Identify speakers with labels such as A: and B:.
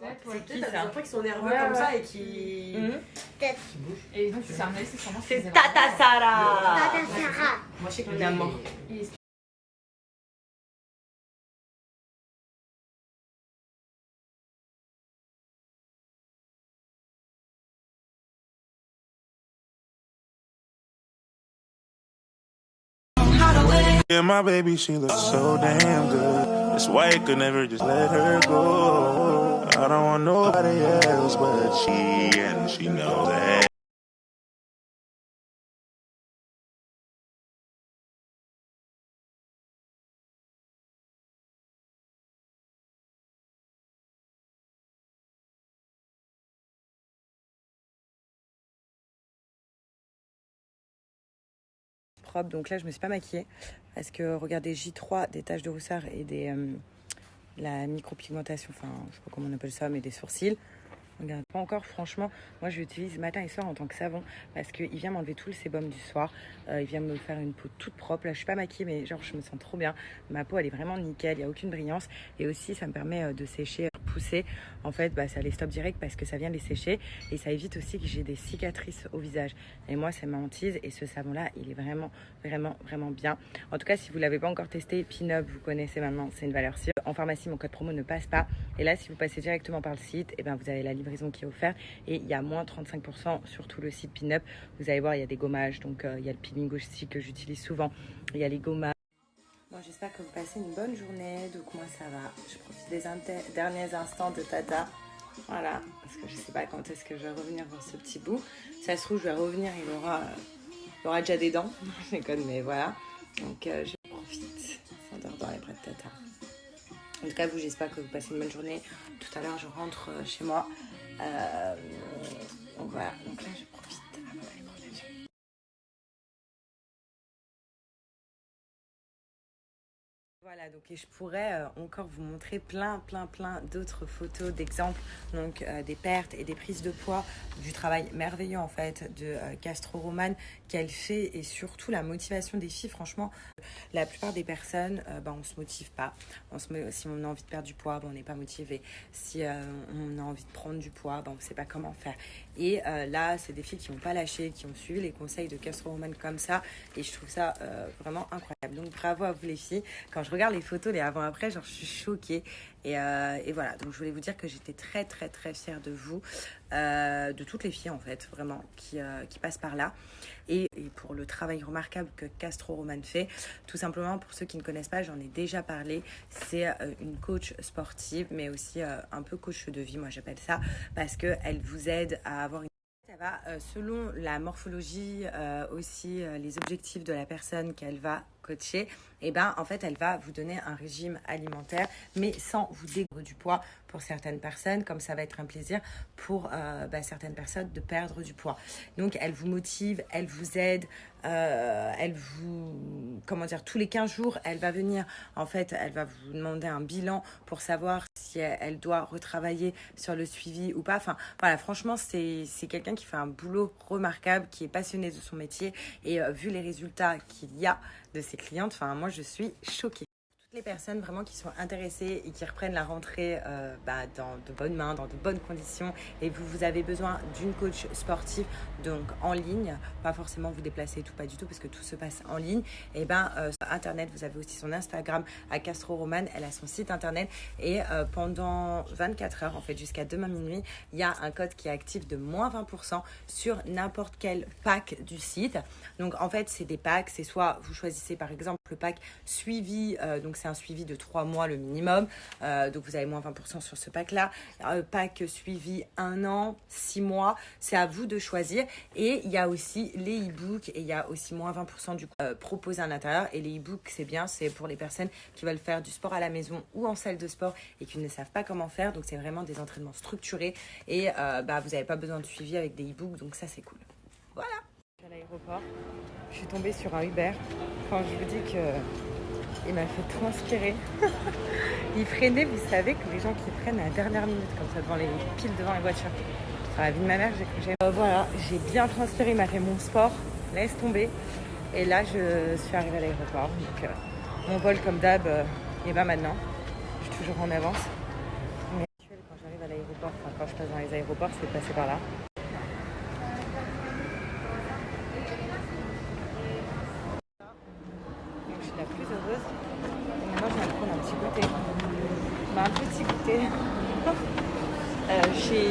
A: C'est qui ça?
B: Des enfants qui sont nerveux comme ça et qui bougent.
C: Et donc c'est un mec, c'est sûrement.
A: C'est Tata Sarah.
D: Tata Sarah.
B: Moi je sais que
A: Mon amour.
E: Yeah, my baby, she looks so damn good. This white could never just let her go. I don't want nobody else but she, and she knows that.
A: Propre, donc là je me suis pas maquillée parce que regardez, J3, des taches de rousseur et la micropigmentation, enfin je sais pas comment on appelle ça, mais des sourcils. Regarde, pas encore, franchement, moi je l'utilise matin et soir en tant que savon parce qu'il vient m'enlever tout le sébum du soir, il vient me faire une peau toute propre. Là je suis pas maquillée mais genre je me sens trop bien, ma peau elle est vraiment nickel, il n'y a aucune brillance et aussi ça me permet de sécher, pousser, en fait ça les stoppe direct parce que ça vient les sécher et ça évite aussi que j'ai des cicatrices au visage et moi c'est ma hantise et ce savon là il est vraiment bien. En tout cas si vous l'avez pas encore testé, Pin-Up vous connaissez maintenant, c'est une valeur sûre. En pharmacie mon code promo ne passe pas et là si vous passez directement par le site, et vous avez la livraison qui est offerte et il y a moins 35% sur tout le site Pin-Up. Vous allez voir, il y a des gommages, donc il y a le peeling aussi que j'utilise souvent, il y a les gommages. Bon, j'espère que vous passez une bonne journée, donc moi ça va, je profite des derniers instants de Tata, voilà, parce que je sais pas quand est-ce que je vais revenir voir ce petit bout. Si ça se trouve je vais revenir, il aura déjà des dents, je déconne, mais voilà, donc je profite, s'endort dans les bras de Tata. En tout cas, vous, j'espère que vous passez une bonne journée. Tout à l'heure, je rentre chez moi. Donc voilà, donc là, je profite avant d'aller prendre l'avion. Voilà, donc et je pourrais encore vous montrer plein d'autres photos d'exemples, donc des pertes et des prises de poids, du travail merveilleux en fait de Castro Romane qu'elle fait et surtout la motivation des filles. Franchement, la plupart des personnes, on se motive pas. Si on a envie de perdre du poids, on n'est pas motivé. Si on a envie de prendre du poids, on ne sait pas comment faire. Et là, c'est des filles qui n'ont pas lâché, qui ont suivi les conseils de Castro Romane comme ça. Et je trouve ça vraiment incroyable. Donc bravo à vous les filles. Quand je regarde les photos, les avant-après, je suis choquée. Et voilà, donc je voulais vous dire que j'étais très fière de vous, de toutes les filles en fait, vraiment, qui passent par là. Et pour le travail remarquable que Castro Romane fait, tout simplement pour ceux qui ne connaissent pas, j'en ai déjà parlé, c'est une coach sportive, mais aussi un peu coach de vie, moi j'appelle ça, parce qu'elle vous aide à avoir une... Ça va selon la morphologie, aussi les objectifs de la personne qu'elle va coacher, et en fait elle va vous donner un régime alimentaire mais sans vous dégoûter du poids pour certaines personnes, comme ça va être un plaisir pour certaines personnes de perdre du poids. Donc elle vous motive, elle vous aide, elle vous, tous les 15 jours elle va venir, en fait elle va vous demander un bilan pour savoir si elle doit retravailler sur le suivi ou pas. Enfin voilà, franchement c'est quelqu'un qui fait un boulot remarquable, qui est passionné de son métier et vu les résultats qu'il y a de ses clientes, enfin moi je suis choquée. Toutes les personnes vraiment qui sont intéressées et qui reprennent la rentrée dans de bonnes mains, dans de bonnes conditions, et vous avez besoin d'une coach sportive, donc en ligne, pas forcément vous déplacer et tout, pas du tout, parce que tout se passe en ligne, et sur internet, vous avez aussi son Instagram à Castro Romane, elle a son site internet, et pendant 24 heures, en fait jusqu'à demain minuit, il y a un code qui est actif de moins 20% sur n'importe quel pack du site. Donc en fait c'est des packs, c'est soit vous choisissez par exemple le pack suivi, donc c'est un suivi de 3 mois le minimum, donc vous avez moins 20% sur ce pack là, pack suivi 1 an, 6 mois, c'est à vous de choisir. Et il y a aussi les e-books et il y a aussi moins 20% du coup proposés à l'intérieur. Et les e-books c'est bien, c'est pour les personnes qui veulent faire du sport à la maison ou en salle de sport et qui ne savent pas comment faire, donc c'est vraiment des entraînements structurés et vous n'avez pas besoin de suivi avec des e-books, donc ça c'est cool. Voilà. À l'aéroport, je suis tombée sur un Uber. Quand je vous dis que il m'a fait transpirer. Il freinait, vous savez que les gens qui freinent à la dernière minute, comme ça, pile devant les voitures. Dans la vie de ma mère, voilà, j'ai bien transpiré, il m'a fait mon sport, laisse tomber. Et là, je suis arrivée à l'aéroport. Donc, mon vol, comme d'hab, est maintenant. Je suis toujours en avance. Mais quand j'arrive à l'aéroport, passe dans les aéroports, c'est de passer par là. Donc, je suis la plus heureuse. Et maintenant, je viens de prendre un petit goûter. Un petit goûter chez